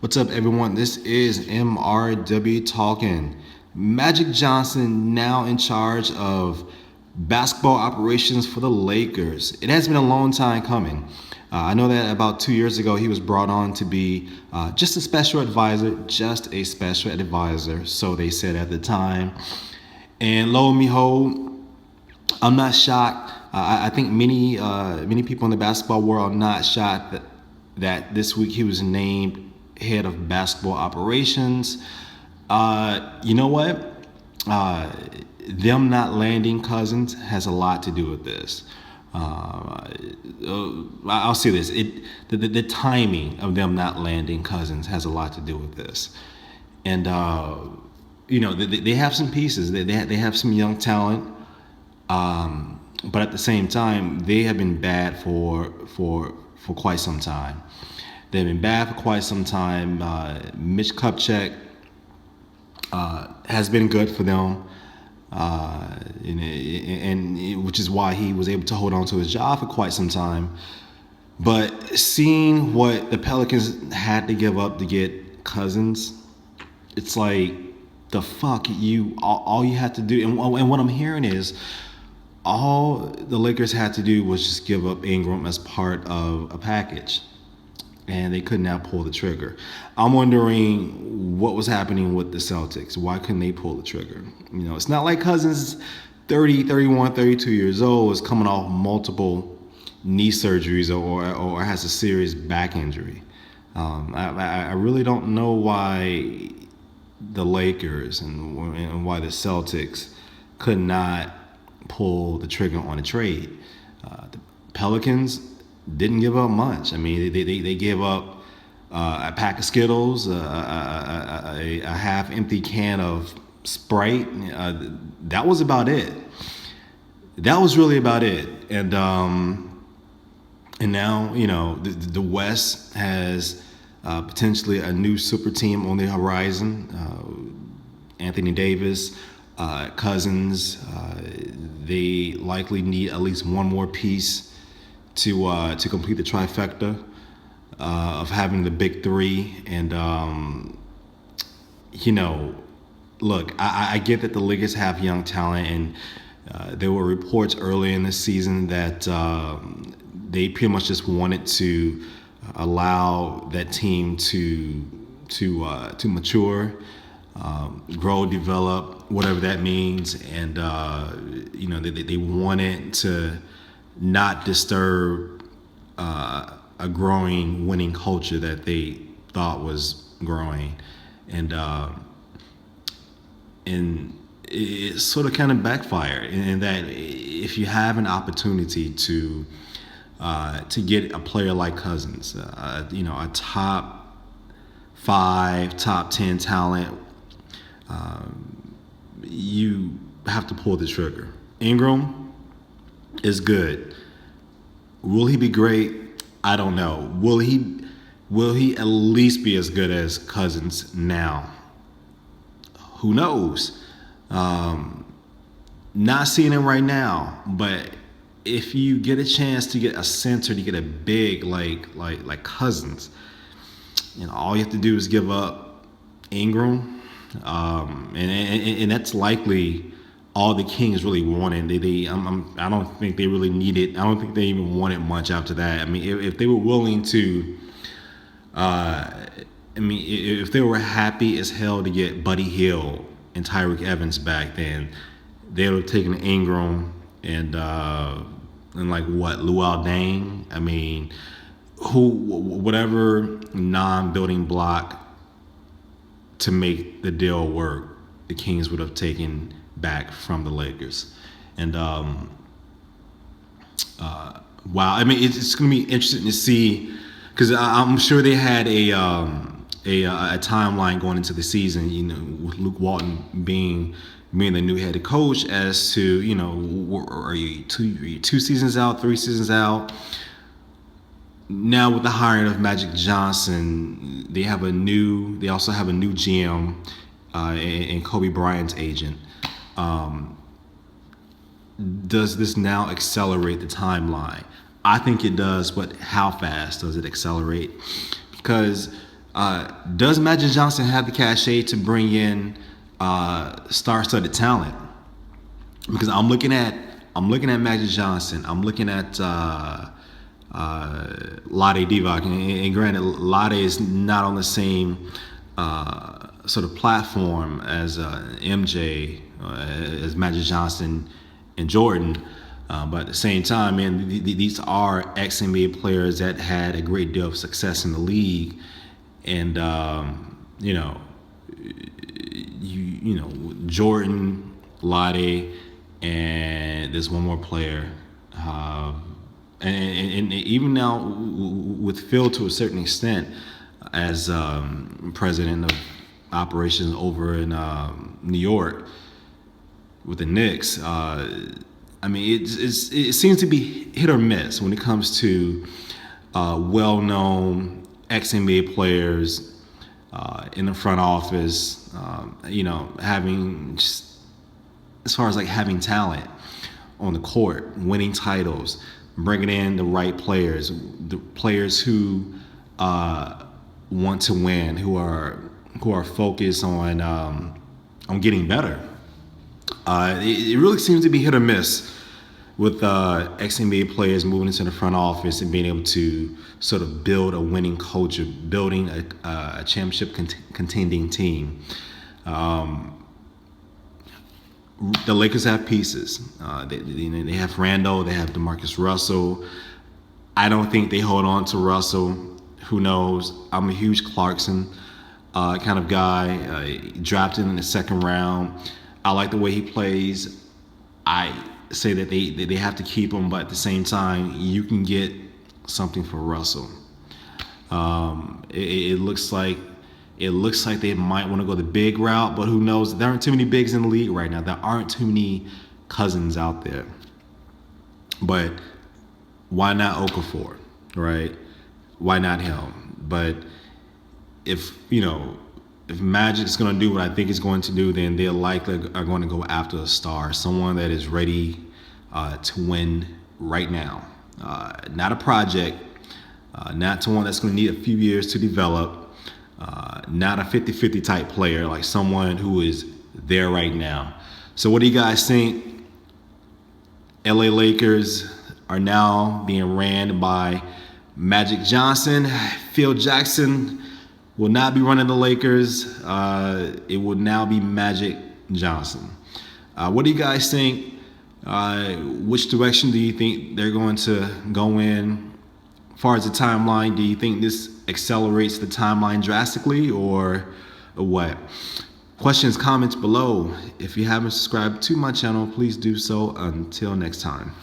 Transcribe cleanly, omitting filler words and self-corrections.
What's up, everyone? This is MRW talking. Magic Johnson now in charge of basketball operations for the Lakers. It has been a long time coming. I know that about 2 years ago he was brought on to be just a special advisor, so they said at the time. And lo and behold, I'm not shocked. I think many people in the basketball world are not shocked that this week he was named head of basketball operations. You know what? Them not landing Cousins has a lot to do with this. I'll say this: the timing of them not landing Cousins has a lot to do with this. And they have some pieces. They have some young talent. But at the same time, they have been bad for quite some time. They've been bad for quite some time. Mitch Kupchak has been good for them, and which is why he was able to hold on to his job for quite some time. But seeing what the Pelicans had to give up to get Cousins, it's like the fuck all you had to do, and what I'm hearing is all the Lakers had to do was just give up Ingram as part of a package, and they could not pull the trigger. I'm wondering what was happening with the Celtics. Why couldn't they pull the trigger? It's not like Cousins, 30, 31, 32 years old, is coming off multiple knee surgeries or has a serious back injury. I really don't know why the Lakers and why the Celtics could not pull the trigger on a trade. The Pelicans didn't give up much. I mean, they gave up a pack of Skittles, a half-empty can of Sprite. That was about it. That was really about it. And now the West has potentially a new super team on the horizon. Anthony Davis, Cousins. They likely need at least one more piece to complete the trifecta of having the big three. And look, I get that the Lakers have young talent, and there were reports early in the season that they pretty much just wanted to allow that team to mature, grow, develop, whatever that means, and they wanted to not disturb a growing winning culture that they thought was growing, and it sort of kind of backfired in that if you have an opportunity to get a player like Cousins, a top 5, top 10 talent, you have to pull the trigger. Ingram is good. Will he be great? I don't know. Will he at least be as good as Cousins now? Who knows? Not seeing him right now, but if you get a chance to get a center, to get a big like Cousins, all you have to do is give up Ingram, and that's likely all the Kings really wanted. I don't think they really needed. I don't think they even wanted much after that. I mean, if they were willing to, if they were happy as hell to get Buddy Hield and Tyreke Evans back, then they would have taken Ingram and Luol Deng. I mean, whatever non-building block to make the deal work, the Kings would have taken back from the Lakers. And wow, I mean, it's going to be interesting to see, because I'm sure they had a timeline going into the season, with Luke Walton being the new head coach, as to are you 2 seasons out, 3 seasons out? Now with the hiring of Magic Johnson, they also have a new GM and Kobe Bryant's agent. Does this now accelerate the timeline? I think it does, but how fast does it accelerate? Because Does Magic Johnson have the cachet to bring in star-studded talent? Because I'm looking at Magic Johnson. I'm looking at Lade Divac, and granted, Lade is not on the same sort of platform as MJ, as Magic Johnson and Jordan. But at the same time, man, these are ex-NBA players that had a great deal of success in the league, and you know, Jordan, Lade, and there's one more player, and even now with Phil to a certain extent as president of operations over in New York with the Knicks. I mean, it seems to be hit or miss when it comes to well-known ex-NBA players in the front office. Having just, as far as like having talent on the court, winning titles, bringing in the right players, the players who want to win, who are focused on getting better. It really seems to be hit or miss with ex-NBA players moving into the front office and being able to sort of build a winning culture, building a championship contending team. The Lakers have pieces. They have Randall, they have DeMarcus Russell. I don't think they hold on to Russell. Who knows? I'm a huge Clarkson kind of guy. Drafted in the second round. I like the way he plays. I say that they have to keep him, but at the same time, you can get something for Russell. It looks like they might want to go the big route, but who knows? There aren't too many bigs in the league right now. There aren't too many Cousins out there. But why not Okafor, right? Why not him? But if Magic's going to do what I think it's going to do, then they likely are going to go after a star, someone that is ready to win right now. Not a project, not to one that's going to need a few years to develop, not a 50-50 type player, like someone who is there right now. So what do you guys think? LA Lakers are now being ran by Magic Johnson. Phil Jackson will not be running the Lakers. It will now be Magic Johnson. What do you guys think? Which direction do you think they're going to go in? As far as the timeline, do you think this accelerates the timeline drastically or what? Questions, comments below. If you haven't subscribed to my channel, please do so. Until next time.